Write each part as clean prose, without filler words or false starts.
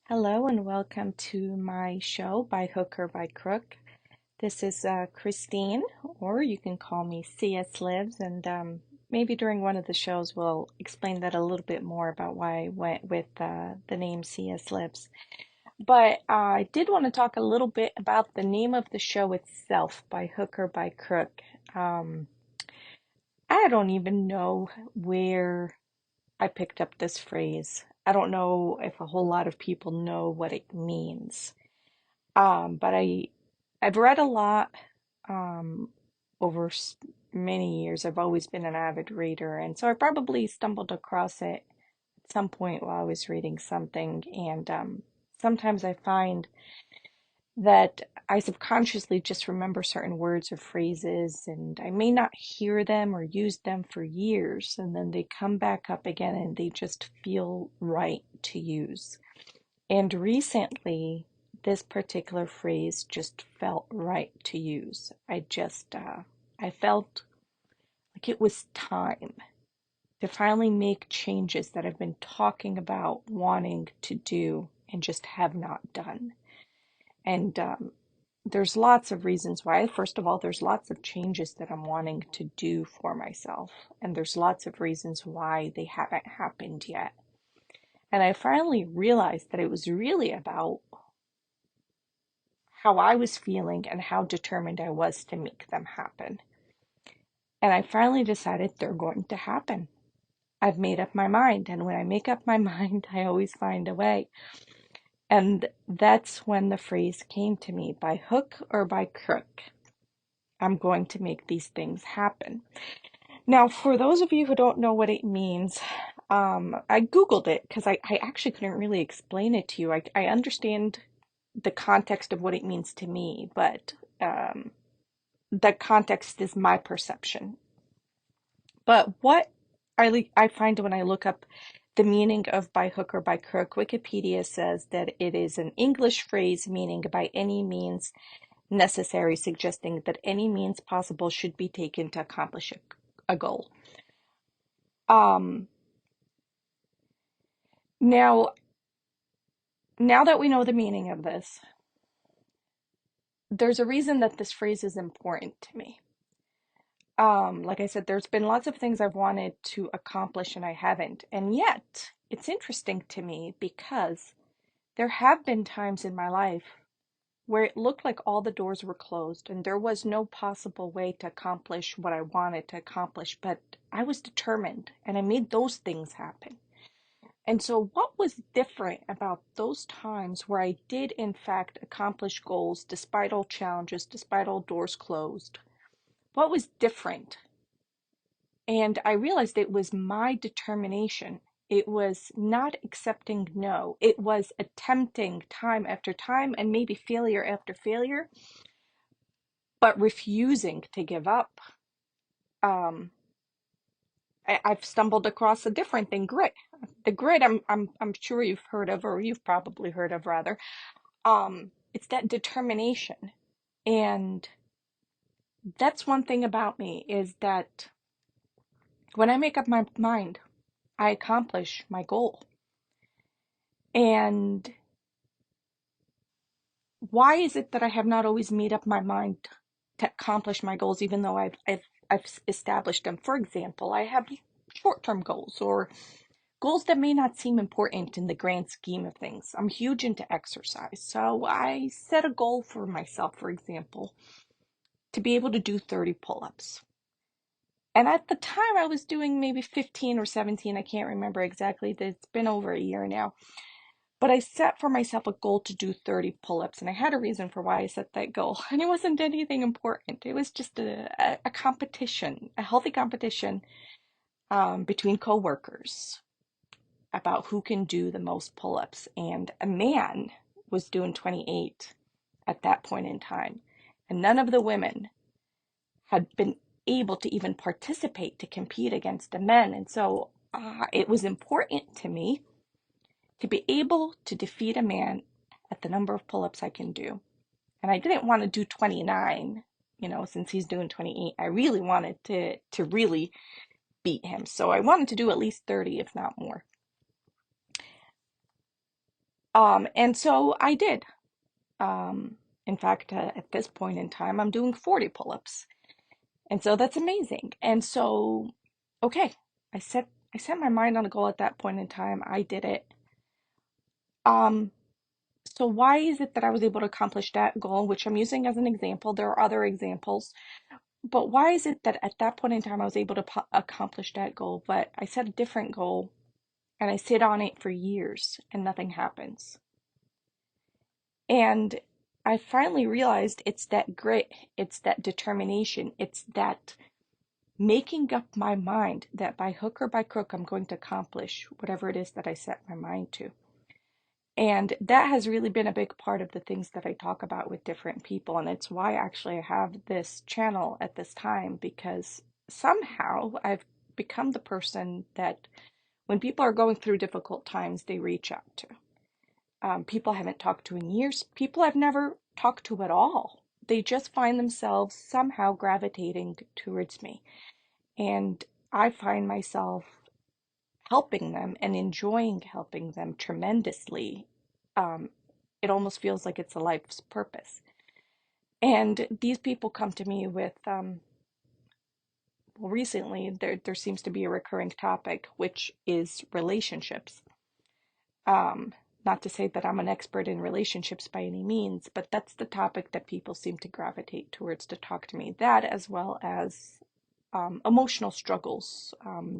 Hello and welcome to my show by Hook or by Crook. This is Christine, or you can call me CS Lives, and maybe during one of the shows we'll explain that a little bit more about why I went with the name CS Lives. But I did want to talk a little bit about the name of the show itself, by Hook or by Crook. Um, I don't even know where I picked up this phrase. I don't know if a whole lot of people know what it means. But I've read a lot um, over many years. I've always been an avid reader, and so I probably stumbled across it at some point while I was reading something. And sometimes I find that I subconsciously just remember certain words or phrases, and I may not hear them or use them for years, and then they come back up again and they just feel right to use. And recently, this particular phrase just felt right to use. I felt like it was time to finally make changes that I've been talking about wanting to do and just have not done. And there's lots of reasons why. First of all, there's lots of changes that I'm wanting to do for myself, and there's lots of reasons why they haven't happened yet. And I finally realized that it was really about how I was feeling and how determined I was to make them happen. And I finally decided they're going to happen. I've made up my mind, and when I make up my mind, I always find a way. And that's when the phrase came to me, by hook or by crook, I'm going to make these things happen. Now, for those of you who don't know what it means, I Googled it because I actually couldn't really explain it to you. I understand the context of what it means to me, but the context is my perception. But what I find when I look up the meaning of by hook or by crook, Wikipedia says that it is an English phrase meaning by any means necessary, suggesting that any means possible should be taken to accomplish a goal. Um, now, now that we know the meaning of this, there's a reason that this phrase is important to me. Like I said, there's been lots of things I've wanted to accomplish and I haven't. And yet, it's interesting to me because there have been times in my life where it looked like all the doors were closed and there was no possible way to accomplish what I wanted to accomplish, but I was determined and I made those things happen. And so, what was different about those times where I did, in fact, accomplish goals despite all challenges, despite all doors closed? What was different? And I realized it was my determination. It was not accepting no. It was attempting time after time and maybe failure after failure, but refusing to give up. Um, I've stumbled across a different thing, grit. The grit I'm sure you've heard of, or you've probably heard of rather. It's that determination. And that's one thing about me is that when I make up my mind, I accomplish my goal. And why is it that I have not always made up my mind to accomplish my goals, even though I've established them? For example, I have short-term goals or goals that may not seem important in the grand scheme of things. I'm huge into exercise, so I set a goal for myself, for example, to be able to do 30 pull-ups. And at the time, I was doing maybe 15 or 17. I can't remember exactly. It's been over a year now. But I set for myself a goal to do 30 pull-ups, and I had a reason for why I set that goal. And it wasn't anything important. It was just a competition, a healthy competition between coworkers about who can do the most pull-ups. And a man was doing 28 at that point in time. And none of the women had been able to even participate to compete against the men. And so it was important to me to be able to defeat a man at the number of pull-ups I can do. And I didn't want to do 29, since he's doing 28. I really wanted to really beat him. So I wanted to do at least 30, if not more. And so I did. Um, in fact, at this point in time, I'm doing 40 pull-ups. And so that's amazing. And so, okay, I set I set my mind on a goal at that point in time. I did it. Um, so why is it that I was able to accomplish that goal, which I'm using as an example? There are other examples, but why is it that at that point in time I was able to accomplish that goal, but I set a different goal and I sit on it for years and nothing happens? And I finally realized it's that grit, it's that determination, it's that making up my mind that by hook or by crook, I'm going to accomplish whatever it is that I set my mind to. And that has really been a big part of the things that I talk about with different people. And it's why actually I have this channel at this time, because somehow I've become the person that when people are going through difficult times, they reach out to. People I haven't talked to in years, people I've never talked to at all. They just find themselves somehow gravitating towards me. And I find myself helping them and enjoying helping them tremendously. Um, it almost feels like it's a life's purpose. And these people come to me with, well, recently there seems to be a recurring topic, which is relationships. Um, Not to say that I'm an expert in relationships by any means, but that's the topic that people seem to gravitate towards to talk to me. That, as well as emotional struggles,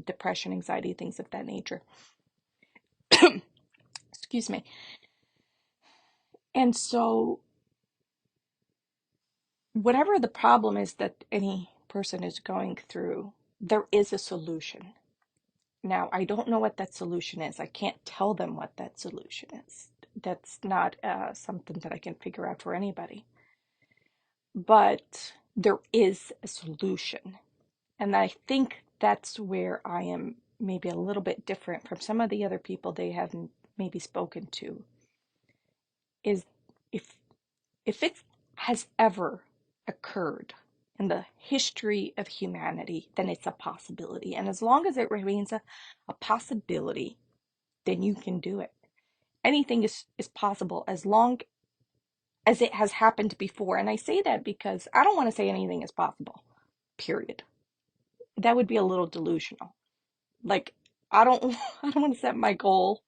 depression, anxiety, things of that nature. Excuse me. And so, whatever the problem is that any person is going through, there is a solution. Now, I don't know what that solution is. I can't tell them what that solution is. That's not something that I can figure out for anybody. But there is a solution. And I think that's where I am maybe a little bit different from some of the other people they have maybe spoken to, is if it has ever occurred in the history of humanity, then it's a possibility. And as long as it remains a possibility, then you can do it. Anything is possible as long as it has happened before. And I say that because I don't want to say anything is possible, period. That would be a little delusional. Like, I don't I don't want to set my goal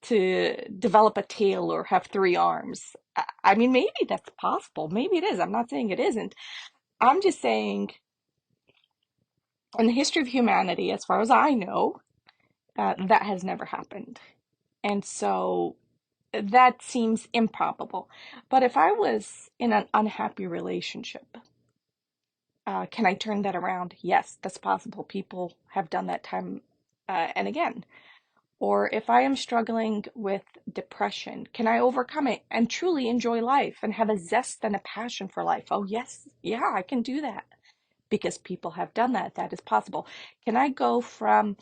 to develop a tail or have three arms. I mean, maybe that's possible. Maybe it is. I'm not saying it isn't. I'm just saying, in the history of humanity, as far as I know, that has never happened. And so that seems improbable. But if I was in an unhappy relationship, can I turn that around? Yes, that's possible. People have done that time and again. Or if I am struggling with depression, can I overcome it and truly enjoy life and have a zest and a passion for life? Oh, yes. Yeah, I can do that because people have done that. That is possible. Can I go from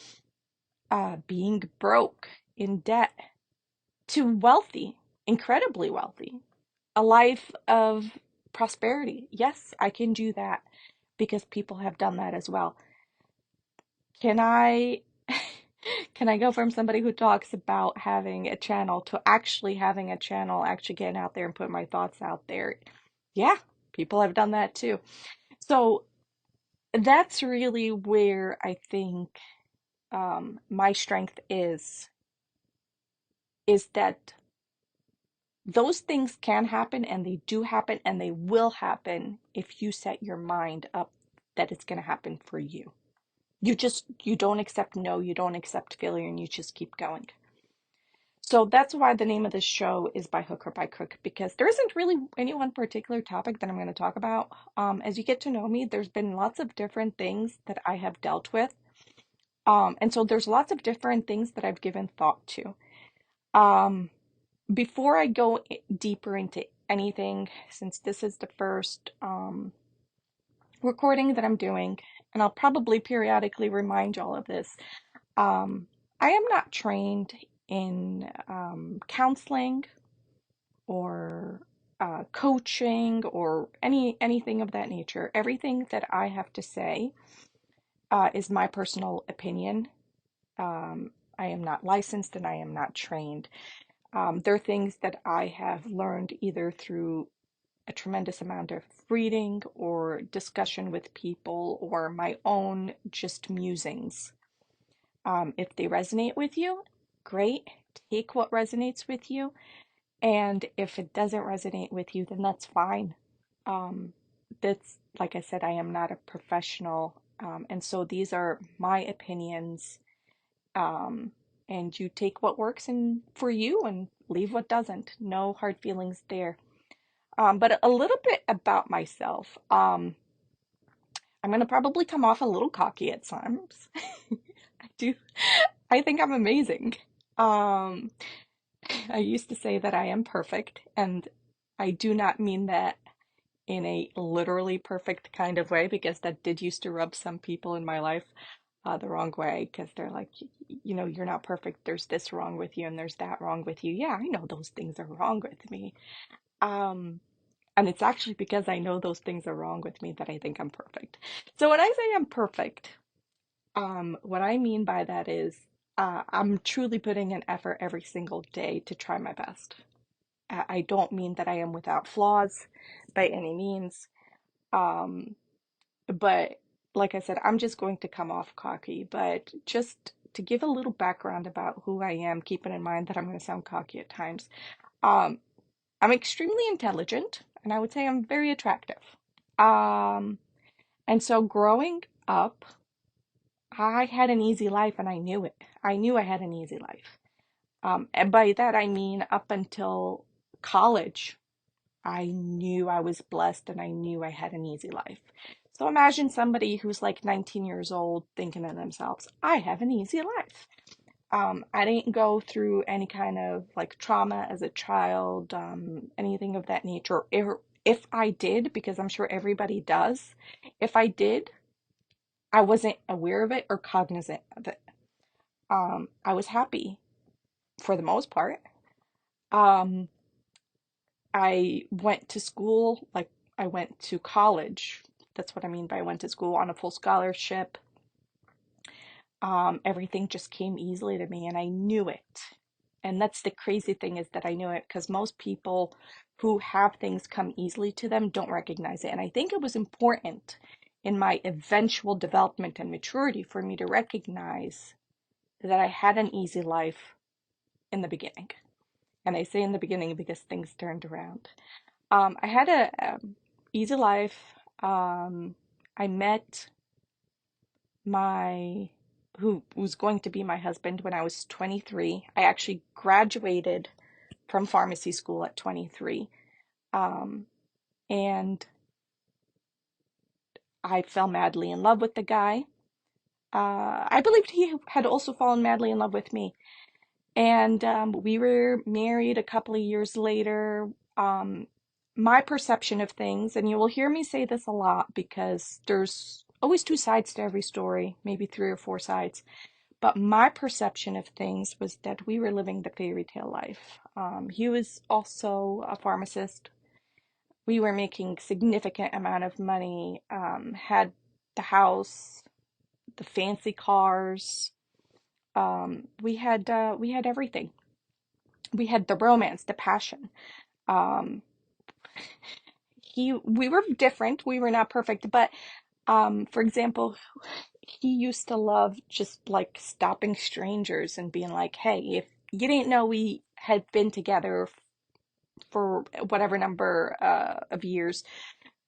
being broke, in debt, to wealthy, incredibly wealthy, a life of prosperity? Yes, I can do that because people have done that as well. Can I can I go from somebody who talks about having a channel to actually having a channel, actually getting out there and putting my thoughts out there? Yeah, people have done that too. So that's really where I think my strength is that those things can happen and they do happen and they will happen if you set your mind up that it's going to happen for you. You don't accept no, you don't accept failure, and you just keep going. So that's why the name of this show is By Hook or By Crook, because there isn't really any one particular topic that I'm going to talk about. As you get to know me, there's been lots of different things that I have dealt with. And so there's lots of different things that I've given thought to. Um, Before I go deeper into anything, since this is the first recording that I'm doing, and I'll probably periodically remind y'all of this, I am not trained in counseling or coaching or anything of that nature. Everything that I have to say is my personal opinion. I am not licensed and I am not trained. They're things that I have learned either through a tremendous amount of reading or discussion with people or my own just musings. If they resonate with you, great. Take what resonates with you. And if it doesn't resonate with you, then that's fine. Um, that's, like I said, I am not a professional. And so these are my opinions. Um, and you take what works and for you and leave what doesn't. No hard feelings there. But a little bit about myself. I'm going to probably come off a little cocky at times. I do. I think I'm amazing. Um, I used to say that I am perfect, and I do not mean that in a literally perfect kind of way because that did used to rub some people in my life the wrong way because they're like, you know, you're not perfect. There's this wrong with you, and there's that wrong with you. Yeah, I know those things are wrong with me. Um, and it's actually because I know those things are wrong with me that I think I'm perfect. So when I say I'm perfect, what I mean by that is I'm truly putting an effort every single day to try my best. I don't mean that I am without flaws by any means. Um, but like I said, I'm just going to come off cocky. But just to give a little background about who I am, keeping in mind that I'm going to sound cocky at times. Um, I'm extremely intelligent, and I would say I'm very attractive. Um, and so growing up, I had an easy life, and I knew it. I knew I had an easy life. And by that I mean up until college. I knew I was blessed and I knew I had an easy life. So imagine somebody who's like 19 years old thinking to themselves, I have an easy life. I didn't go through any kind of like trauma as a child, anything of that nature. If I did, because I'm sure everybody does, if I did, I wasn't aware of it or cognizant of it. I was happy for the most part. Um, I went to school, like I went to college. That's what I mean by I went to school on a full scholarship. Everything just came easily to me and I knew it. And that's the crazy thing is that I knew it because most people who have things come easily to them don't recognize it. And I think it was important in my eventual development and maturity for me to recognize that I had an easy life in the beginning. And I say in the beginning because things turned around. I had a easy life. I met my who was going to be my husband when I was 23. I actually graduated from pharmacy school at 23. Um, and I fell madly in love with the guy. I believed he had also fallen madly in love with me. And we were married a couple of years later. Um, my perception of things, and you will hear me say this a lot because there's always two sides to every story, maybe three or four sides. But my perception of things was that we were living the fairy tale life. He was also a pharmacist. We were making significant amount of money, had the house, the fancy cars. We had everything. We had the romance, the passion. Um, we were different. We were not perfect, but for example, he used to love just like stopping strangers and being like, "Hey, if you didn't know we had been together for whatever number of years,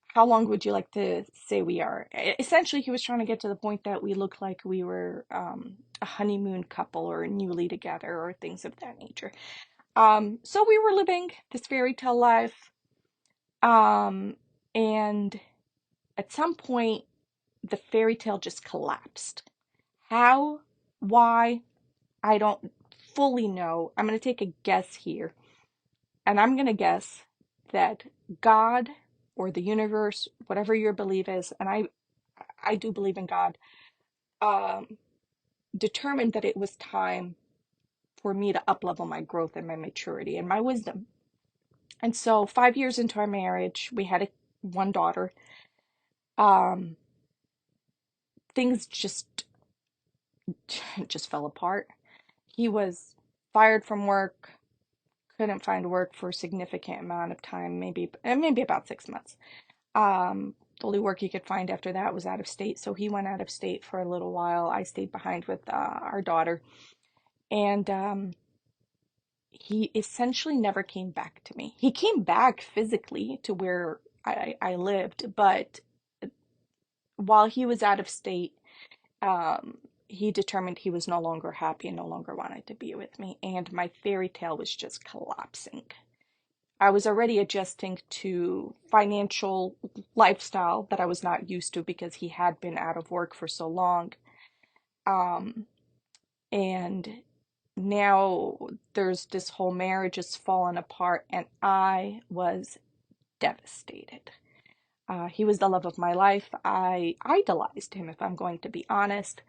how long would you like to say we are?" Essentially, he was trying to get to the point that we looked like we were a honeymoon couple or newly together or things of that nature. So we were living this fairy tale life. Um, and at some point, the fairy tale just collapsed. How? Why? I don't fully know. I'm going to take a guess here. And I'm going to guess that God or the universe, whatever your belief is, and I do believe in God, um, determined that it was time for me to uplevel my growth and my maturity and my wisdom. And so 5 years into our marriage, we had one daughter. Um, things just fell apart. He was fired from work, couldn't find work for a significant amount of time, maybe about 6 months. The only work he could find after that was out of state, so he went out of state for a little while. I stayed behind with our daughter, and he essentially never came back to me. He came back physically to where I lived, but while he was out of state, um, he determined he was no longer happy and no longer wanted to be with me, and my fairy tale was just collapsing. I was already adjusting to financial lifestyle that I was not used to because he had been out of work for so long. Um, and now there's this whole marriage is fallen apart, and I was devastated. He was the love of my life. I idolized him, if I'm going to be honest.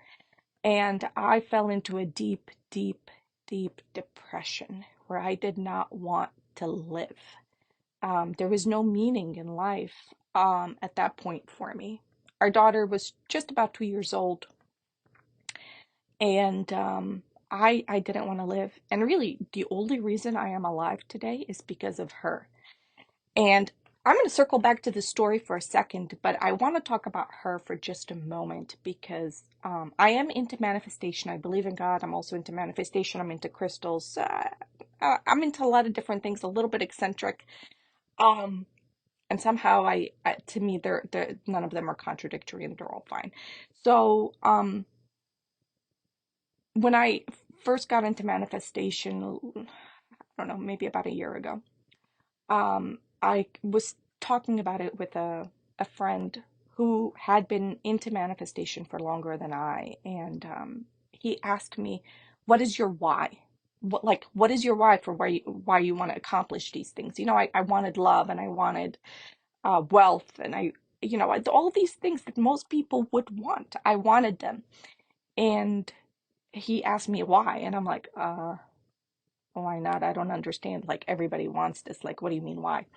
And I fell into a deep, deep, deep depression where I did not want to live. There was no meaning in life at that point for me. Our daughter was just about 2 years old, and I didn't want to live. And really, the only reason I am alive today is because of her. And I'm going to circle back to the story for a second, but I want to talk about her for just a moment because I am into manifestation. I believe in God. I'm also into manifestation. I'm into crystals. I'm into a lot of different things, a little bit eccentric. Um, and somehow to me, they're none of them are contradictory and they're all fine. So, when I first got into manifestation, I don't know, maybe about a year ago, I was talking about it with a friend who had been into manifestation for longer than I, and he asked me, "What is your why? What is your why for why you want to accomplish these things?" I wanted love and I wanted wealth and all these things that most people would want. I wanted them, and he asked me why, and I'm like, why not? I don't understand. Like, everybody wants this. Like, what do you mean, why?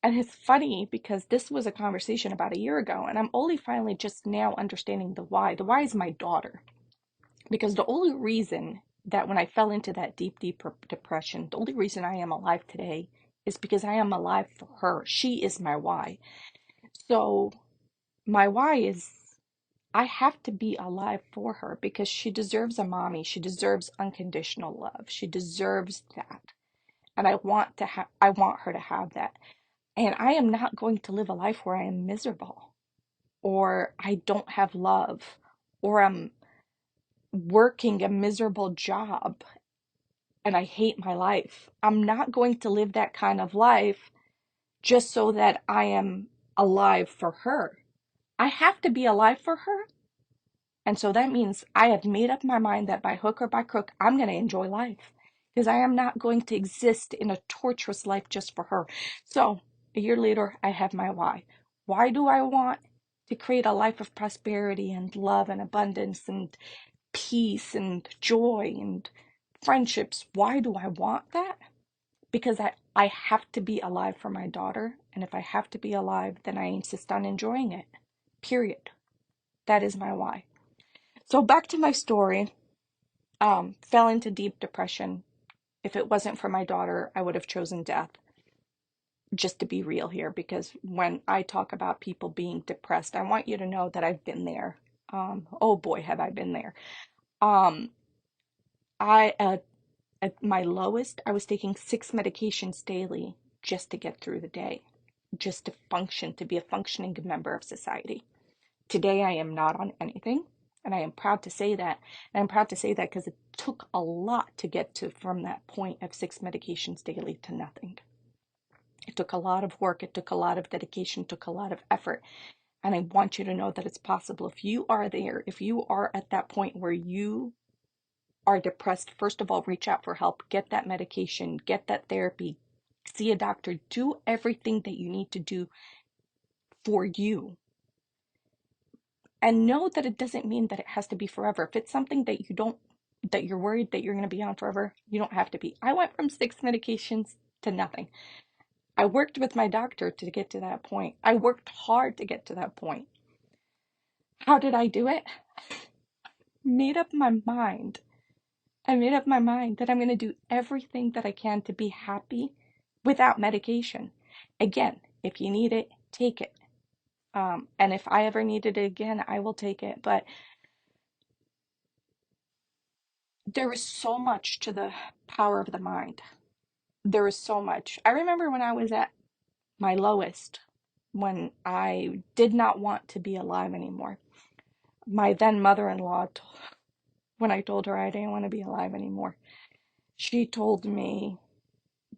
And it's funny because this was a conversation about a year ago, and I'm only finally just now understanding the why. The why is my daughter. Because the only reason that when I fell into that deep, deep depression, the only reason I am alive today is because I am alive for her. She is my why. So, my why is I have to be alive for her because she deserves a mommy. She deserves unconditional love. She deserves that. And I want her to have that. And I am not going to live a life where I am miserable or I don't have love or I'm working a miserable job and I hate my life. I'm not going to live that kind of life just so that I am alive for her. I have to be alive for her. And so that means I have made up my mind that by hook or by crook, I'm going to enjoy life because I am not going to exist in a torturous life just for her. So a year later, I have my why. Why do I want to create a life of prosperity and love and abundance and peace and joy and friendships? Why do I want that? Because I have to be alive for my daughter. And if I have to be alive, then I insist on enjoying it. Period. That is my why. So back to my story. Fell into deep depression. If it wasn't for my daughter, I would have chosen death. Just to be real here, because when I talk about people being depressed, I want you to know that I've been there. Oh boy, have I been there. Um, I at my lowest, I was taking 6 medications daily just to get through the day, just to function, to be a functioning member of society. Today, I am not on anything, and I am proud to say that. And I'm proud to say that because it took a lot to get to from that point of 6 medications daily to nothing. It took a lot of work, it took a lot of dedication, it took a lot of effort. And I want you to know that it's possible. If you are there, if you are at that point where you are depressed, first of all, reach out for help, get that medication, get that therapy, see a doctor, do everything that you need to do for you. And know that it doesn't mean that it has to be forever. If it's something that that you're worried that you're going to be on forever, you don't have to be. I went from 6 medications to nothing. I worked with my doctor to get to that point. I worked hard to get to that point. How did I do it? Made up my mind I made up my mind that I'm going to do everything that I can to be happy without medication. Again, if you need it, take it. And if I ever needed it again, I will take it. But there is so much to the power of the mind. There is so much. I remember when I was at my lowest, when I did not want to be alive anymore. My then mother-in-law, when I told her I didn't want to be alive anymore, she told me,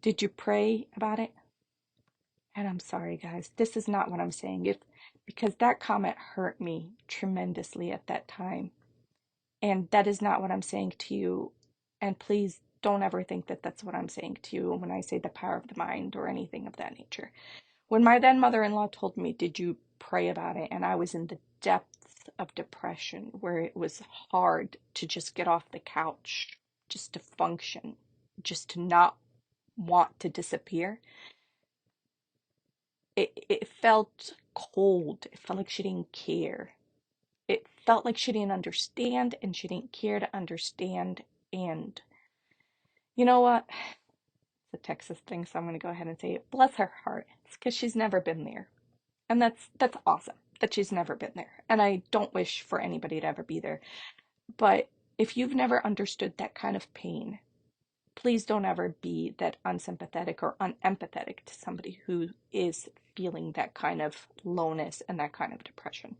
"Did you pray about it?" And I'm sorry, guys, this is not what I'm saying. Because that comment hurt me tremendously at that time. And that is not what I'm saying to you. And please don't ever think that that's what I'm saying to you when I say the power of the mind or anything of that nature. When my then mother-in-law told me, "Did you pray about it?" And I was in the depths of depression where it was hard to just get off the couch, just to function, just to not want to disappear. It felt cold. It felt like she didn't care. It felt like she didn't understand and she didn't care to understand. And you know what? It's a Texas thing, so I'm going to go ahead and say it. Bless her heart. It's because she's never been there. And that's awesome that she's never been there. And I don't wish for anybody to ever be there. But if you've never understood that kind of pain, please don't ever be that unsympathetic or unempathetic to somebody who is feeling that kind of lowness and that kind of depression.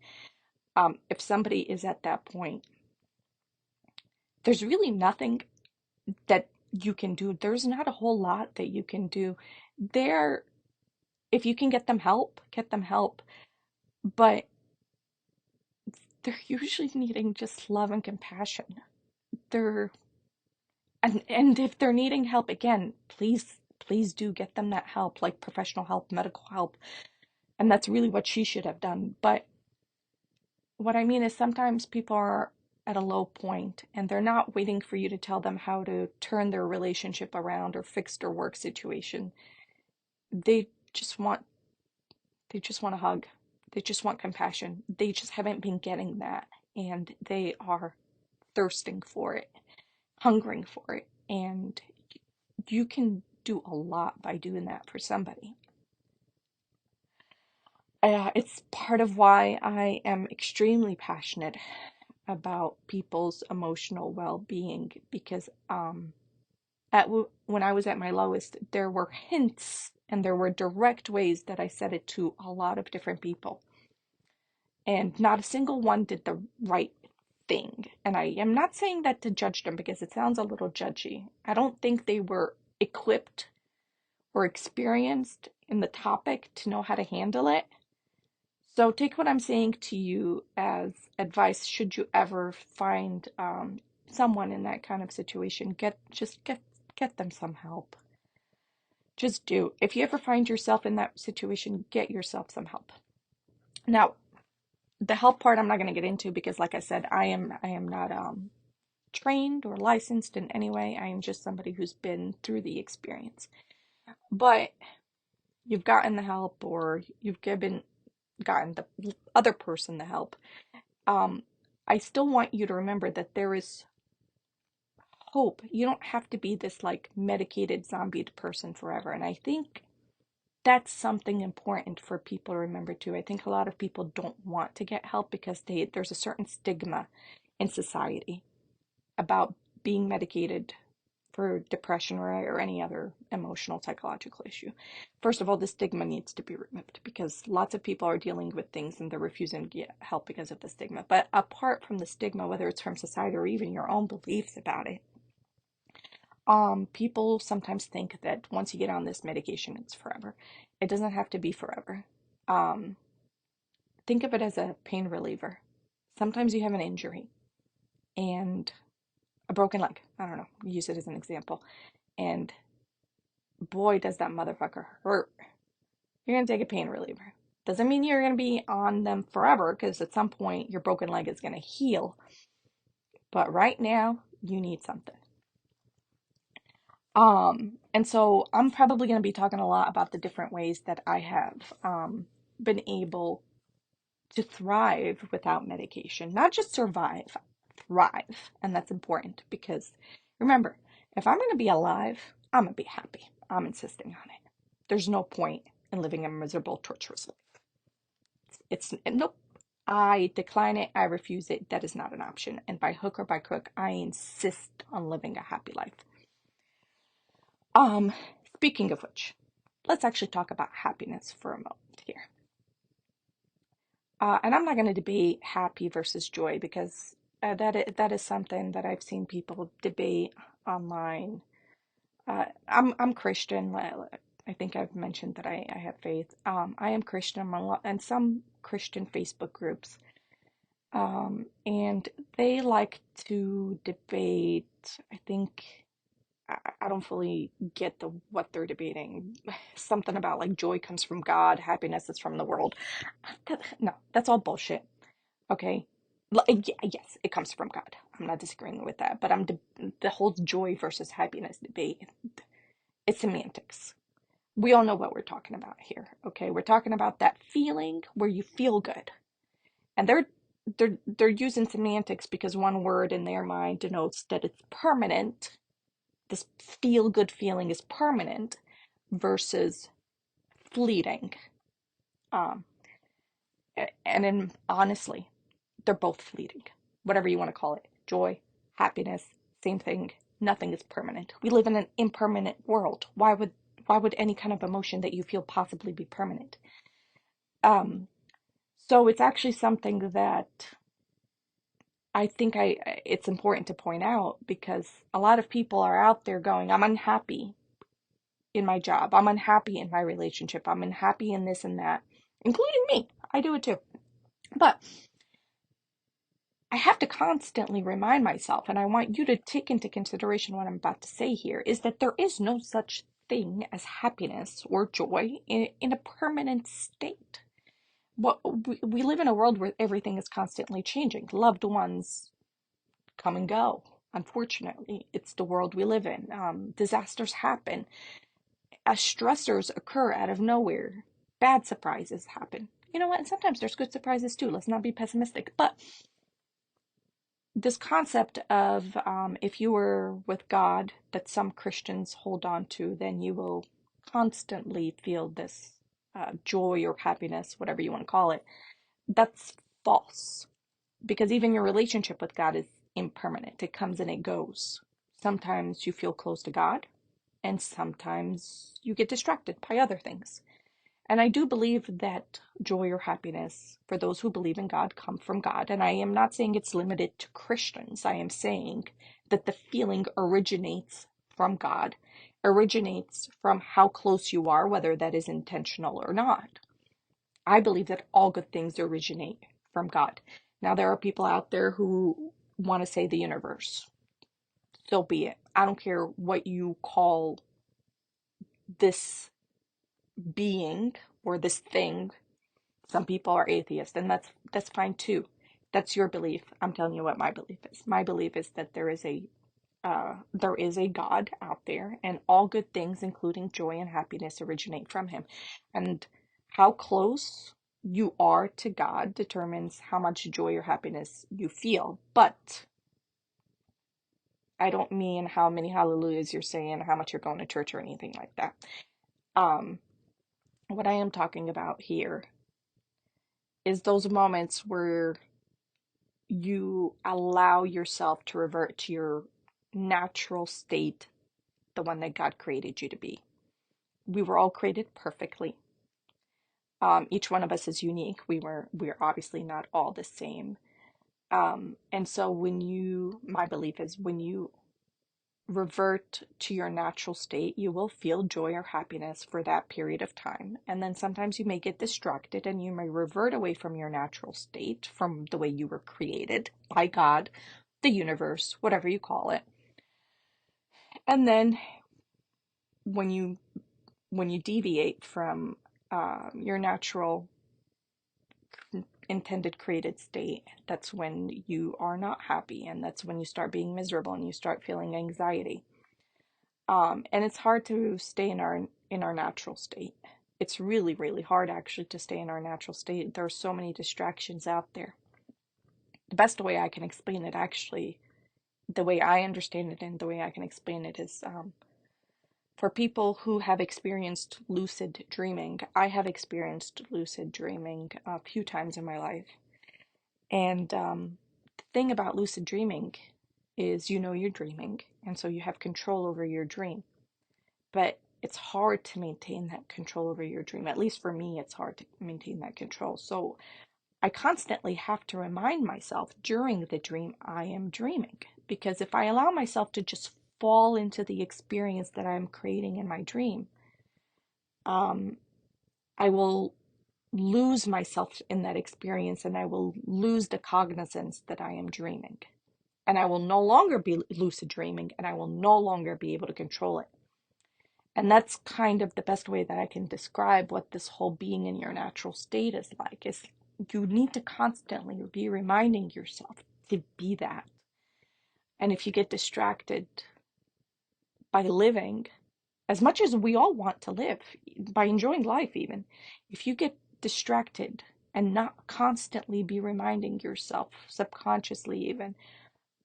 If somebody is at that point, there's really nothing that you can do. There's not a whole lot that you can do. There, if you can get them help, get them help. But they're usually needing just love and compassion. They're and if they're needing help, again, please do get them that help, like professional help, medical help. And that's really what she should have done. But what I mean is sometimes people are at a low point and they're not waiting for you to tell them how to turn their relationship around or fix their work situation. They just want they just want a hug. They just want compassion. They just haven't been getting that and they are thirsting for it, hungering for it. And you can do a lot by doing that for somebody. It's part of why I am extremely passionate about people's emotional well-being because when I was at my lowest, there were hints and there were direct ways that I said it to a lot of different people. And not a single one did the right thing. And I am not saying that to judge them because it sounds a little judgy. I don't think they were equipped or experienced in the topic to know how to handle it. So take what I'm saying to you as advice should you ever find someone in that kind of situation. Get them some help. Just do. If you ever find yourself in that situation, get yourself some help. Now, the help part I'm not going to get into because like I said, I am not trained or licensed in any way. I am just somebody who's been through the experience. But you've gotten the help or you've gotten the other person the help. I still want you to remember that there is hope. You don't have to be this like medicated zombie person forever. And I think that's something important for people to remember too. I think a lot of people don't want to get help because there's a certain stigma in society about being medicated for depression or any other emotional psychological issue. First of all, the stigma needs to be removed because lots of people are dealing with things and they're refusing to get help because of the stigma. But apart from the stigma, whether it's from society or even your own beliefs about it, people sometimes think that once you get on this medication, it's forever. It doesn't have to be forever. Um, think of it as a pain reliever. Sometimes you have an injury and a broken leg. I don't know, use it as an example. And boy, does that motherfucker hurt. You're going to take a pain reliever. Doesn't mean you're going to be on them forever because at some point your broken leg is going to heal. But right now, you need something. And so I'm probably going to be talking a lot about the different ways that I have been able to thrive without medication. Not just survive, thrive. And that's important because Remember, if I'm going to be alive, I'm going to be happy. I'm insisting on it. There's no point in living a miserable, torturous life. Nope. I decline it. I refuse it. That is not an option. And by hook or by crook, I insist on living a happy life. Um, Speaking of which, let's actually talk about happiness for a moment here. And I'm not going to debate happy versus joy because that is something that I've seen people debate online. I'm Christian. I think I've mentioned that I have faith. I am Christian and some Christian Facebook groups. And they like to debate. I think I don't fully get what they're debating. Something about like joy comes from God, happiness is from the world. No, that's all bullshit. Okay. Yes, it comes from God. I'm not disagreeing with that, but the whole joy versus happiness debate. It's semantics. We all know what we're talking about here. Okay, we're talking about that feeling where you feel good, and they're using semantics because one word in their mind denotes that it's permanent. This feel good feeling is permanent versus fleeting. Um, honestly, they're both fleeting. Whatever you want to call it, joy, happiness, same thing. Nothing is permanent. We live in an impermanent world. Why would any kind of emotion that you feel possibly be permanent? Um, so it's actually something that I think it's important to point out because a lot of people are out there going, I'm unhappy in my job. I'm unhappy in my relationship. I'm unhappy in this and that, including me. I do it too. But I have to constantly remind myself, and I want you to take into consideration what I'm about to say here, is that there is no such thing as happiness or joy in a permanent state. We live in a world where everything is constantly changing. Loved ones come and go. Unfortunately, it's the world we live in. Disasters happen. Stressors occur out of nowhere. Bad surprises happen. You know what? And sometimes there's good surprises too. Let's not be pessimistic. But this concept of if you were with God, that some Christians hold on to, then you will constantly feel this joy or happiness, whatever you want to call it. That's false because even your relationship with God is impermanent. It comes and it goes. Sometimes you feel close to God, and sometimes you get distracted by other things. And I do believe that joy or happiness for those who believe in God come from God. And I am not saying it's limited to Christians. I am saying that the feeling originates from God, originates from how close you are, whether that is intentional or not. I believe that all good things originate from God. Now, there are people out there who want to say the universe. So be it. I don't care what you call this being or this thing. Some people are atheists, and that's fine too. That's your belief. I'm telling you what my belief is. My belief is that there is a God out there, and all good things, including joy and happiness, originate from Him. And how close you are to God determines how much joy or happiness you feel. But I don't mean how many hallelujahs you're saying, how much you're going to church, or anything like that. Um, what I am talking about here is those moments where you allow yourself to revert to your natural state, the one that God created you to be. We were all created perfectly. Each one of us is unique. We're obviously not all the same. And so my belief is when you revert to your natural state, you will feel joy or happiness for that period of time. And then sometimes you may get distracted and you may revert away from your natural state, from the way you were created by God, the universe, whatever you call it. And then when you deviate from your natural intended created state, that's when you are not happy, and that's when you start being miserable and you start feeling anxiety. And it's hard to stay in our natural state. It's really, really hard actually to stay in our natural state. There are so many distractions out there. The best way I can explain it, actually, the way I understand it and the way I can explain it is for people who have experienced lucid dreaming. I have experienced lucid dreaming a few times in my life. And the thing about lucid dreaming is you know you're dreaming, and so you have control over your dream. But it's hard to maintain that control over your dream. At least for me, it's hard to maintain that control. So I constantly have to remind myself during the dream I am dreaming. Because if I allow myself to just fall into the experience that I'm creating in my dream, um, I will lose myself in that experience and I will lose the cognizance that I am dreaming. And I will no longer be lucid dreaming and I will no longer be able to control it. And that's kind of the best way that I can describe what this whole being in your natural state is like, is you need to constantly be reminding yourself to be that. And if you get distracted by living, as much as we all want to live, by enjoying life even, if you get distracted and not constantly be reminding yourself, subconsciously even,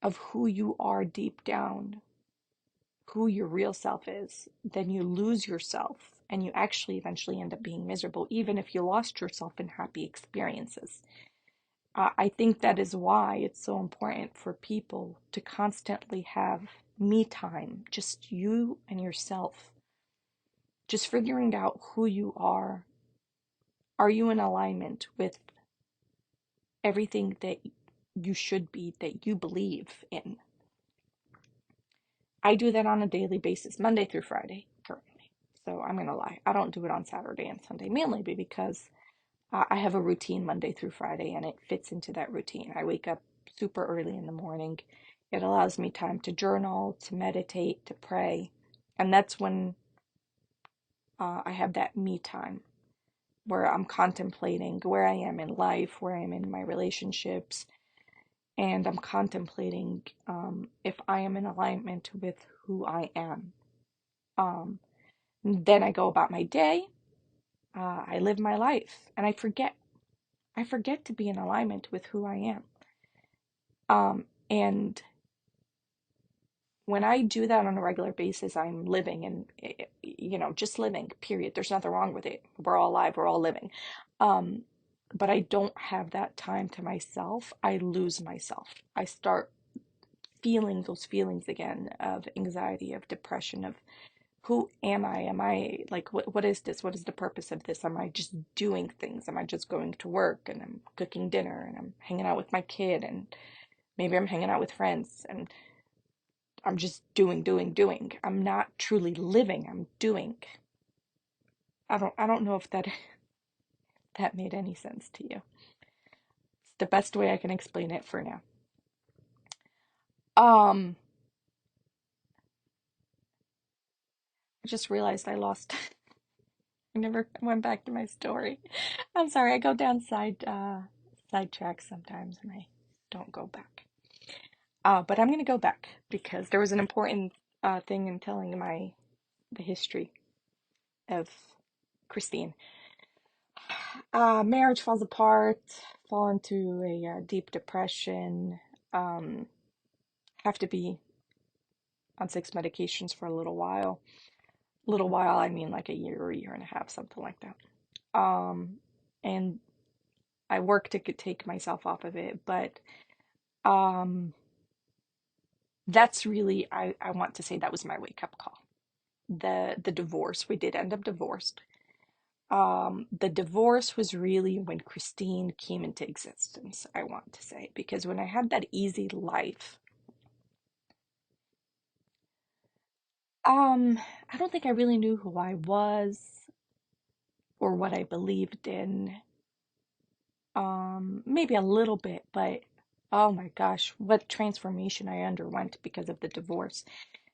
of who you are deep down, who your real self is, then you lose yourself and you actually eventually end up being miserable, even if you lost yourself in happy experiences. I think that is why it's so important for people to constantly have me time, just you and yourself, just figuring out who you are. Are you in alignment with everything that you should be, that you believe in? I do that on a daily basis, Monday through Friday, currently. So I'm going to lie. I don't do it on Saturday and Sunday, mainly because I have a routine Monday through Friday and it fits into that routine. I wake up super early in the morning. It allows me time to journal, to meditate, to pray. And that's when I have that me time where I'm contemplating where I am in life, where I am in my relationships, and I'm contemplating if I am in alignment with who I am. Um, then I go about my day. I live my life, and I forget. I forget to be in alignment with who I am. And when I do that on a regular basis, I'm living and, just living, period. There's nothing wrong with it. We're all alive, we're all living. Um, but I don't have that time to myself. I lose myself. I start feeling those feelings again of anxiety, of depression, of who am I? Am I like, what is this? What is the purpose of this? Am I just doing things? Am I just going to work and I'm cooking dinner and I'm hanging out with my kid and maybe I'm hanging out with friends and I'm just doing. I'm not truly living. I'm doing. I don't know if that made any sense to you. It's the best way I can explain it for now. Um, I just realized I lost. I never went back to my story. I'm sorry. I go down side tracks sometimes, and I don't go back. But I'm gonna go back because there was an important thing in telling the history of Christine. Marriage falls apart, fall into a deep depression, um, have to be on 6 medications for a little while. Little while, I mean like a year or a year and a half, something like that. And I work to take myself off of it, but um, that's really, I want to say that was my wake up call. The divorce, we did end up divorced. The divorce was really when Christine came into existence, I want to say, because when I had that easy life, I don't think I really knew who I was or what I believed in. Maybe a little bit, but oh my gosh, what transformation I underwent because of the divorce.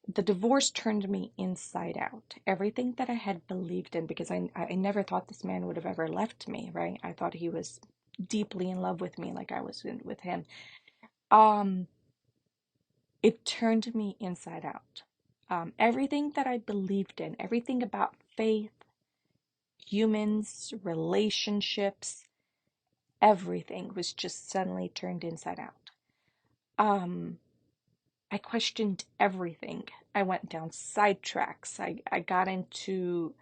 The divorce turned me inside out. Everything that I had believed in, because I never thought this man would have ever left me, right? I thought he was deeply in love with me, like I was with him. Um, it turned me inside out. Everything that I believed in, everything about faith, humans, relationships, everything was just suddenly turned inside out. Um, I questioned everything. I went down sidetracks. I got into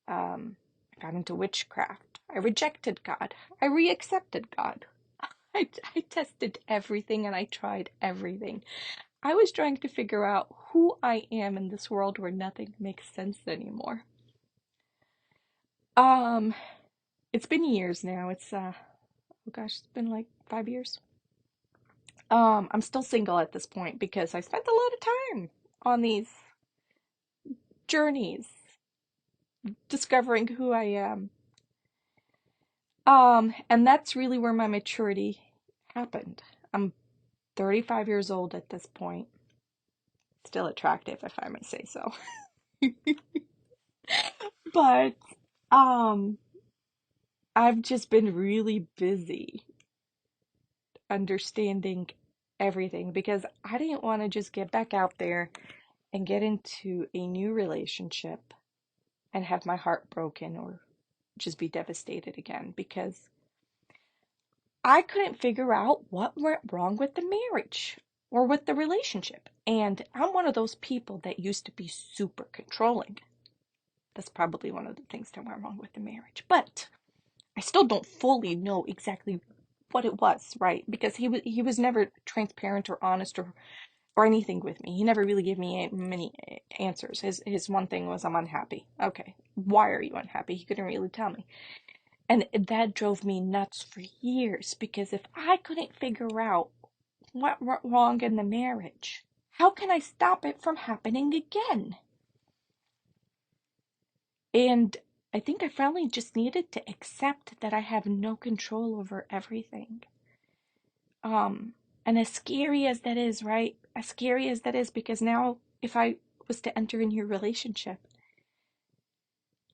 um, I got into witchcraft. I rejected God. I reaccepted God. I tested everything and I tried everything. I was trying to figure out who I am in this world where nothing makes sense anymore. Um, it's been years now. Oh gosh, it's been like 5 years. I'm still single at this point because I spent a lot of time on these journeys discovering who I am. And that's really where my maturity happened. I'm 35 years old at this point. Still attractive, if I may say so. But um I've just been really busy understanding everything because I didn't want to just get back out there and get into a new relationship and have my heart broken or just be devastated again because I couldn't figure out what went wrong with the marriage or with the relationship. And I'm one of those people that used to be super controlling. That's probably one of the things that went wrong with the marriage. But I still don't fully know exactly what it was, right? Because he was never transparent or honest or anything with me. He never really gave me many answers. His one thing was, I'm unhappy. Okay, why are you unhappy? He couldn't really tell me. And that drove me nuts for years because if I couldn't figure out what went wrong in the marriage, how can I stop it from happening again? And I think I finally just needed to accept that I have no control over everything. Um, and as scary as that is, right? As scary as that is, because now if I was to enter into a relationship,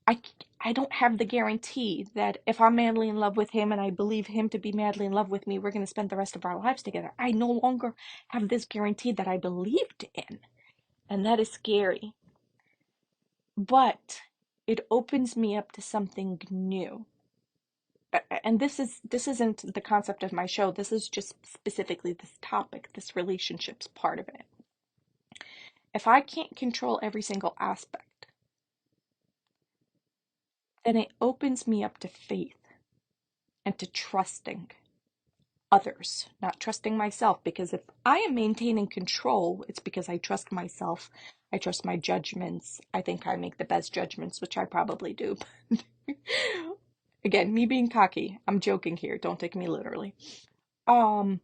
I, I don't have the guarantee that if I'm madly in love with him and I believe him to be madly in love with me, we're going to spend the rest of our lives together. I no longer have this guarantee that I believed in. And that is scary. But it opens me up to something new. And this isn't the concept of my show. This is just specifically this topic, this relationships part of it. If I can't control every single aspect, then it opens me up to faith and to trusting others, not trusting myself. Because if I am maintaining control, it's because I trust myself. I trust my judgments. I think I make the best judgments, which I probably do. Again, me being cocky. I'm joking here. Don't take me literally. Um,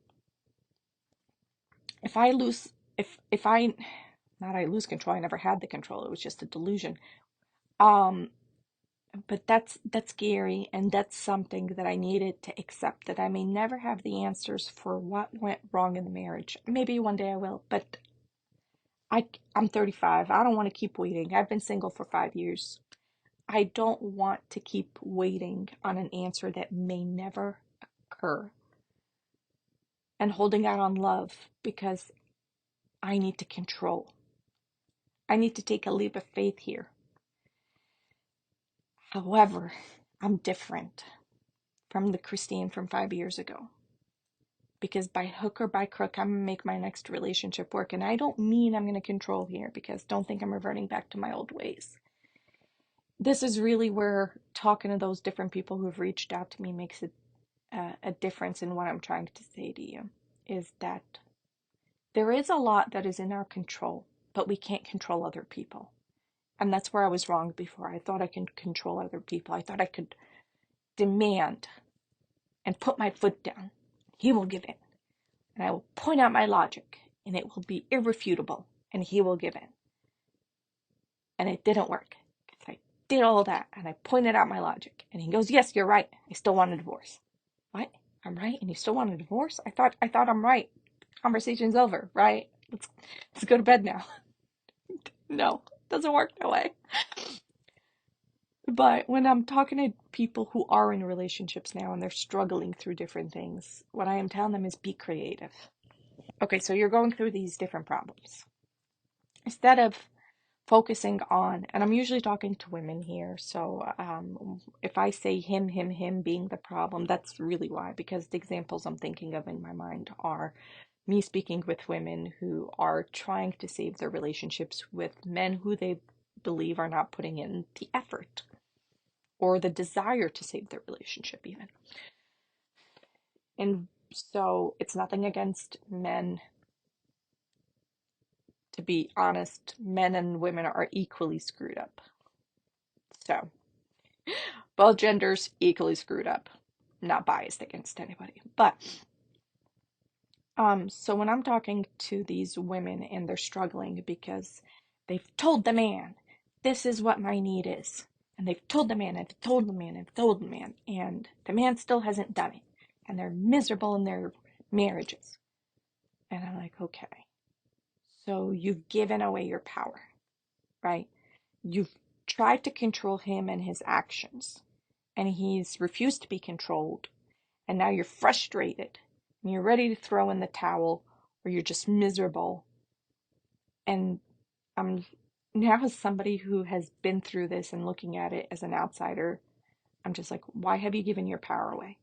if I lose, if I, not I lose control. I never had the control. It was just a delusion. Um, but that's scary, and that's something that I needed to accept, that I may never have the answers for what went wrong in the marriage. Maybe one day I will, but I'm 35. I don't want to keep waiting. I've been single for 5 years. I don't want to keep waiting on an answer that may never occur and holding out on love because I need to control. I need to take a leap of faith here. However, I'm different from the Christine from 5 years ago. Because by hook or by crook, I'm going to make my next relationship work. And I don't mean I'm going to control here, because don't think I'm reverting back to my old ways. This is really where talking to those different people who've reached out to me makes a difference in what I'm trying to say to you. Is that there is a lot that is in our control, but we can't control other people. And that's where I was wrong before. I thought I could control other people. I thought I could demand and put my foot down. He will give in. And I will point out my logic, and it will be irrefutable, and he will give in. And it didn't work, because I did all that, and I pointed out my logic, and he goes, yes, you're right, I still want a divorce. What? I'm right, and you still want a divorce? I thought I'm right. Conversation's over, right? Let's go to bed now. No, it doesn't work that way. But when I'm talking to people who are in relationships now and they're struggling through different things, what I am telling them is be creative. Okay, so you're going through these different problems. Instead of focusing on, and I'm usually talking to women here, so if I say him being the problem, that's really why, because the examples I'm thinking of in my mind are me speaking with women who are trying to save their relationships with men who they believe are not putting in the effort or the desire to save their relationship, even. And so it's nothing against men. To be honest, men and women are equally screwed up. So, both genders equally screwed up. Not biased against anybody. But, so when I'm talking to these women and they're struggling because they've told the man, this is what my need is. And they've told the man, and they've told the man, and they've told the man, and the man still hasn't done it. And they're miserable in their marriages. And I'm like, okay, so you've given away your power, right? You've tried to control him and his actions, and he's refused to be controlled. And now you're frustrated, and you're ready to throw in the towel, or you're just miserable. And I'm now, as somebody who has been through this and looking at it as an outsider, I'm just like, why have you given your power away?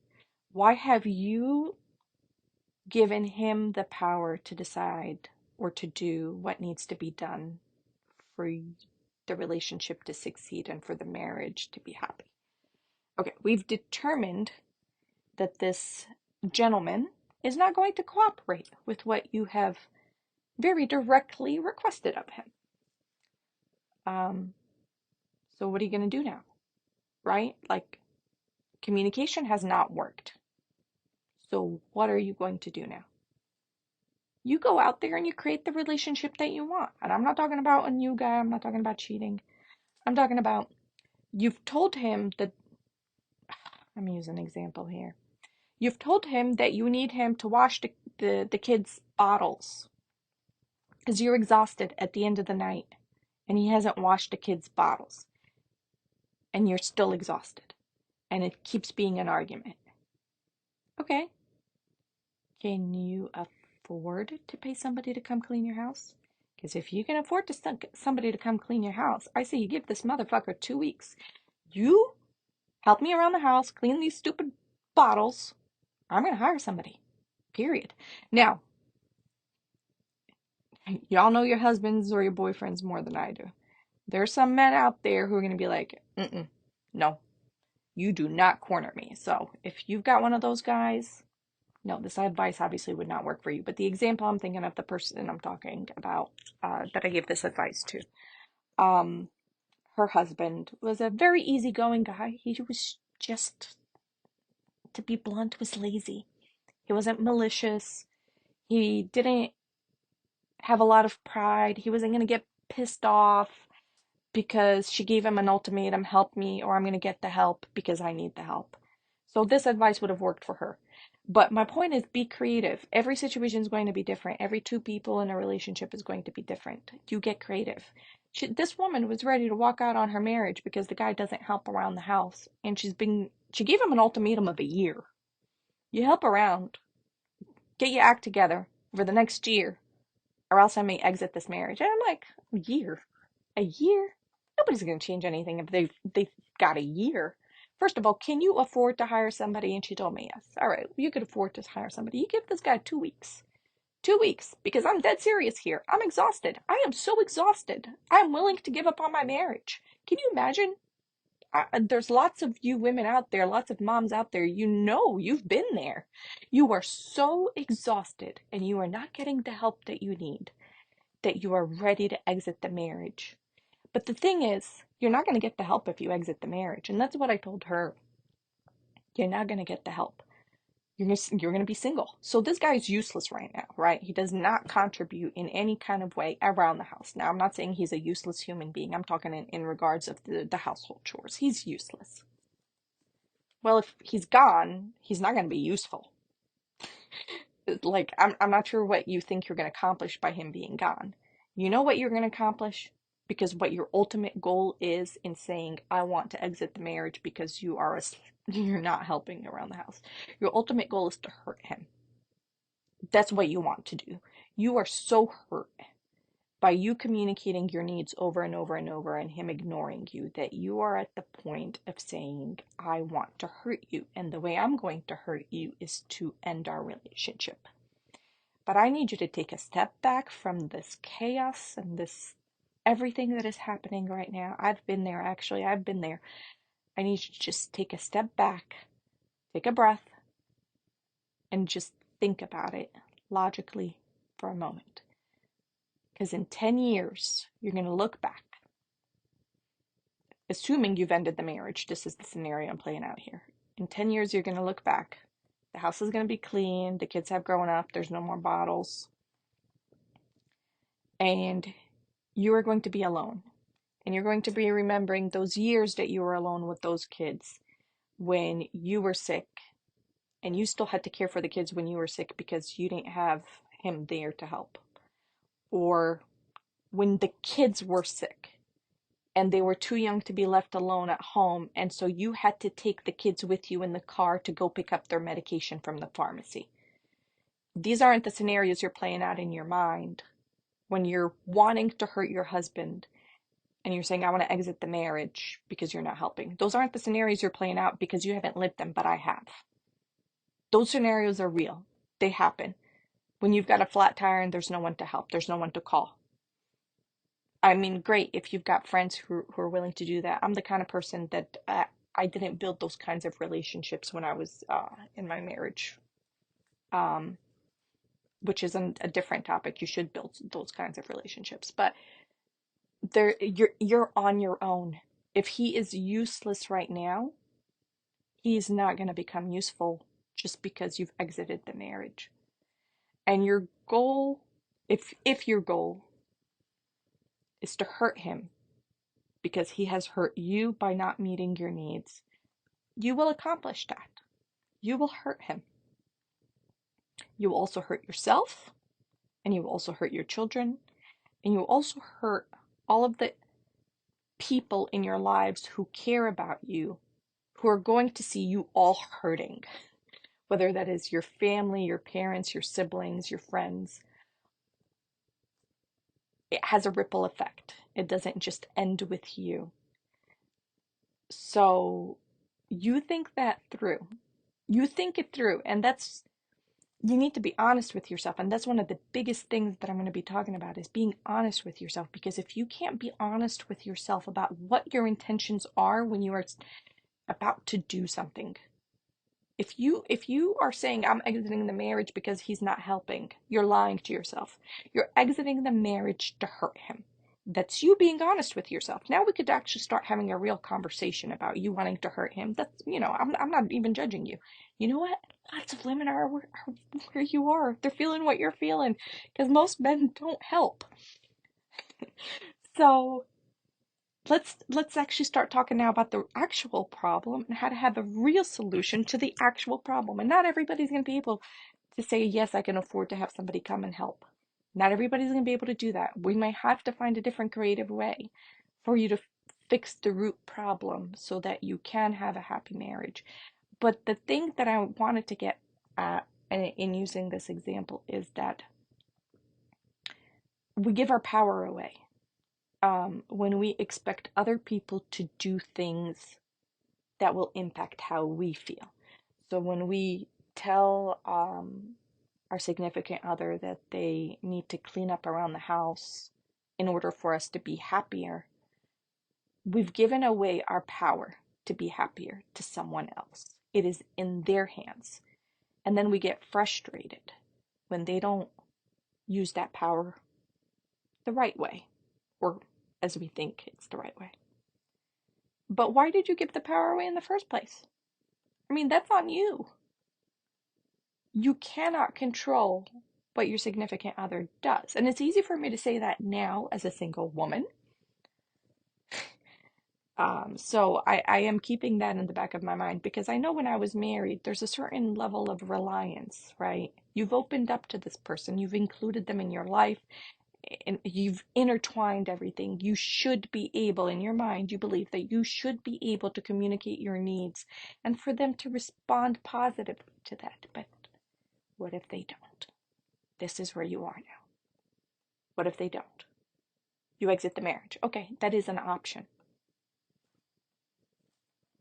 Why have you given him the power to decide or to do what needs to be done for the relationship to succeed and for the marriage to be happy? Okay, we've determined that this gentleman is not going to cooperate with what you have very directly requested of him. So what are you going to do now? Right? Like, communication has not worked. So what are you going to do now? You go out there and you create the relationship that you want. And I'm not talking about a new guy. I'm not talking about cheating. I'm talking about, you've told him that, let me use an example here. You've told him that you need him to wash the kids' bottles because you're exhausted at the end of the night and he hasn't washed the kids' bottles and you're still exhausted and it keeps being an argument. Okay. Can you afford to pay somebody to come clean your house? Because if you can afford to somebody to come clean your house, I say you give this motherfucker 2 weeks. You help me around the house, clean these stupid bottles. I'm going to hire somebody. Period. Now, y'all know your husbands or your boyfriends more than I do. There's some men out there who are going to be like, no, you do not corner me. So if you've got one of those guys, no, this advice obviously would not work for you. But the example I'm thinking of, the person I'm talking about that I gave this advice to, her husband was a very easygoing guy. He was just, to be blunt, was lazy. He wasn't malicious. He didn't have a lot of pride. He wasn't going to get pissed off because she gave him an ultimatum, help me, or I'm going to get the help because I need the help. So this advice would have worked for her. But my point is, be creative. Every situation is going to be different. Every two people in a relationship is going to be different. You get creative. This woman was ready to walk out on her marriage because the guy doesn't help around the house. And she gave him an ultimatum of a year. You help around, get your act together for the next year, or else I may exit this marriage. And I'm like, a year? A year? Nobody's going to change anything if they've got a year. First of all, can you afford to hire somebody? And she told me yes. All right, you could afford to hire somebody. You give this guy 2 weeks. 2 weeks, because I'm dead serious here. I'm exhausted. I am so exhausted. I'm willing to give up on my marriage. Can you imagine? There's lots of you women out there, lots of moms out there, you know, you've been there. You are so exhausted and you are not getting the help that you need, that you are ready to exit the marriage. But the thing is, you're not going to get the help if you exit the marriage. And that's what I told her. You're not going to get the help. You're going to be single. So this guy is useless right now, right? He does not contribute in any kind of way around the house. Now, I'm not saying he's a useless human being. I'm talking in regards of the household chores. He's useless. Well, if he's gone, he's not going to be useful. Like, I'm not sure what you think you're going to accomplish by him being gone. You know what you're going to accomplish? Because what your ultimate goal is in saying, I want to exit the marriage because you're not helping around the house. Your ultimate goal is to hurt him. That's what you want to do. You are so hurt by you communicating your needs over and over and over and him ignoring you that you are at the point of saying, I want to hurt you. And the way I'm going to hurt you is to end our relationship. But I need you to take a step back from this chaos and this everything that is happening right now. I've been there, actually. I've been there. I need you to just take a step back, take a breath, and just think about it logically for a moment. Because in 10 years, you're going to look back, assuming you've ended the marriage. This is the scenario I'm playing out here. In 10 years, you're going to look back. The house is going to be clean. The kids have grown up. There's no more bottles. And you are going to be alone. And you're going to be remembering those years that you were alone with those kids when you were sick. And you still had to care for the kids when you were sick because you didn't have him there to help. Or when the kids were sick and they were too young to be left alone at home, and so you had to take the kids with you in the car to go pick up their medication from the pharmacy. These aren't the scenarios you're playing out in your mind when you're wanting to hurt your husband and you're saying, I want to exit the marriage because you're not helping. Those aren't the scenarios you're playing out because you haven't lived them, but I have. Those scenarios are real. They happen. When you've got a flat tire and there's no one to help, there's no one to call. I mean, great if you've got friends who are willing to do that. I'm the kind of person that I didn't build those kinds of relationships when I was in my marriage, which is a different topic. You should build those kinds of relationships, but you're on your own. If he is useless right now, he's not going to become useful just because you've exited the marriage. And your goal, if your goal is to hurt him because he has hurt you by not meeting your needs, you will accomplish that. You will hurt him. You will also hurt yourself, and you will also hurt your children, and you will also hurt all of the people in your lives who care about you, who are going to see you all hurting, whether that is your family, your parents, your siblings, your friends. It has a ripple effect. It doesn't just end with you. So you think that through. You think it through, and you need to be honest with yourself. And that's one of the biggest things that I'm going to be talking about is being honest with yourself. Because if you can't be honest with yourself about what your intentions are when you are about to do something, if you are saying I'm exiting the marriage because he's not helping, you're lying to yourself. You're exiting the marriage to hurt him. That's you being honest with yourself. Now we could actually start having a real conversation about you wanting to hurt him. That's, I'm not even judging you. You know what? Lots of women are where you are. They're feeling what you're feeling because most men don't help. So let's actually start talking now about the actual problem and how to have a real solution to the actual problem. And not everybody's going to be able to say, yes, I can afford to have somebody come and help. Not everybody's going to be able to do that. We might have to find a different creative way for you to fix the root problem so that you can have a happy marriage. But the thing that I wanted to get at in using this example is that we give our power away when we expect other people to do things that will impact how we feel. So when we tell our significant other that they need to clean up around the house in order for us to be happier, we've given away our power to be happier to someone else. It is in their hands. And then we get frustrated when they don't use that power the right way, or as we think it's the right way. But why did you give the power away in the first place? I mean, that's on you. You cannot control what your significant other does. And it's easy for me to say that now as a single woman. So I am keeping that in the back of my mind because I know when I was married, there's a certain level of reliance, right? You've opened up to this person. You've included them in your life. And you've intertwined everything. You should be able, in your mind, you believe that you should be able to communicate your needs and for them to respond positively to that. But what if they don't? This is where you are now. What if they don't? You exit the marriage. Okay, that is an option.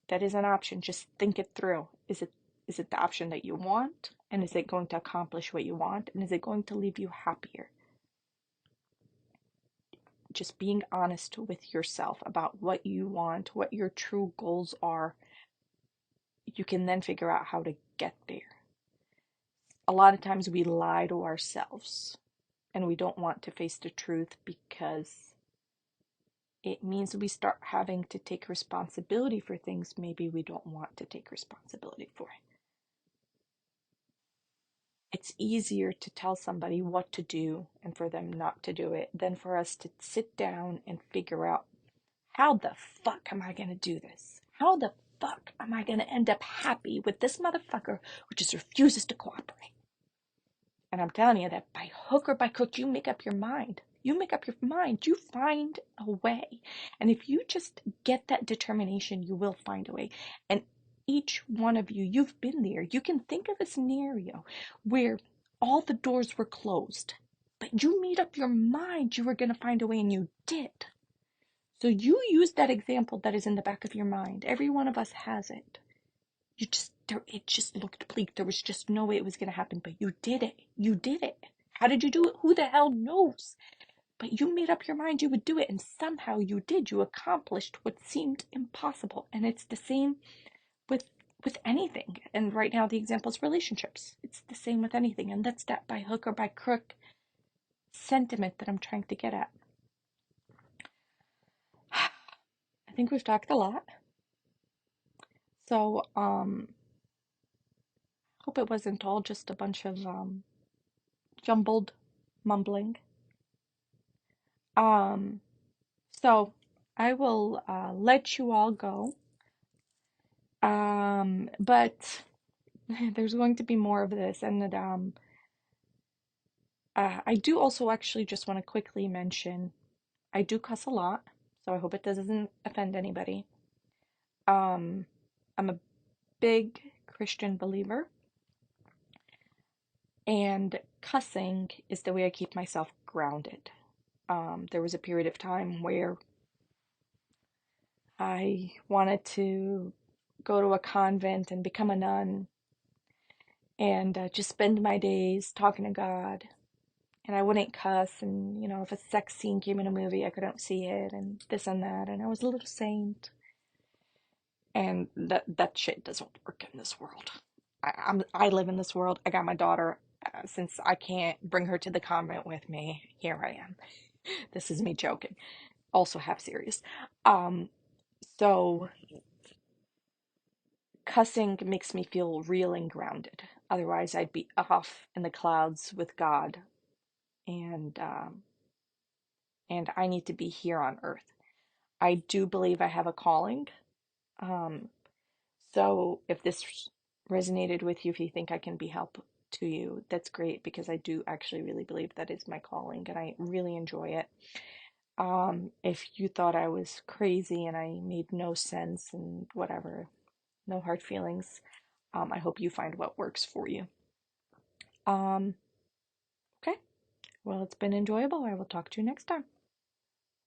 That is an option. Just think it through. Is Is it the option that you want? And is it going to accomplish what you want? And is it going to leave you happier? Just being honest with yourself about what you want, what your true goals are, you can then figure out how to get there. A lot of times we lie to ourselves and we don't want to face the truth because it means we start having to take responsibility for things maybe we don't want to take responsibility for. It's easier to tell somebody what to do and for them not to do it than for us to sit down and figure out, how the fuck am I going to do this? How the fuck am I going to end up happy with this motherfucker who just refuses to cooperate? And I'm telling you that by hook or by crook, you make up your mind. You make up your mind. You find a way. And if you just get that determination, you will find a way. And each one of you, you've been there. You can think of a scenario where all the doors were closed, but you made up your mind you were going to find a way, and you did. So you use that example that is in the back of your mind. Every one of us has it. It just looked bleak. There was just no way it was going to happen, but you did it. You did it. How did you do it? Who the hell knows? But you made up your mind you would do it, and somehow you did. You accomplished what seemed impossible. And it's the same with anything. And right now the example is relationships. It's the same with anything. And that's that by hook or by crook sentiment that I'm trying to get at. I think we've talked a lot. So, hope it wasn't all just a bunch of jumbled mumbling. Um, so I will let you all go. But there's going to be more of this, and I do also actually just want to quickly mention I do cuss a lot, so I hope it doesn't offend anybody. I'm a big Christian believer, and cussing is the way I keep myself grounded. There was a period of time where I wanted to go to a convent and become a nun and just spend my days talking to God. And I wouldn't cuss, and if a sex scene came in a movie, I couldn't see it, and this and that, and I was a little saint. And that shit doesn't work in this world. I live in this world. I got my daughter. Since I can't bring her to the convent with me, here I am. This is me joking, also half serious. So cussing makes me feel real and grounded. Otherwise, I'd be off in the clouds with God, and I need to be here on earth. I do believe I have a calling. Um, so if this resonated with you, if you think I can be help to you, that's great, because I do actually really believe that is my calling and I really enjoy it. If you thought I was crazy and I made no sense and whatever, no hard feelings. I hope you find what works for you. Okay. Well, it's been enjoyable. I will talk to you next time.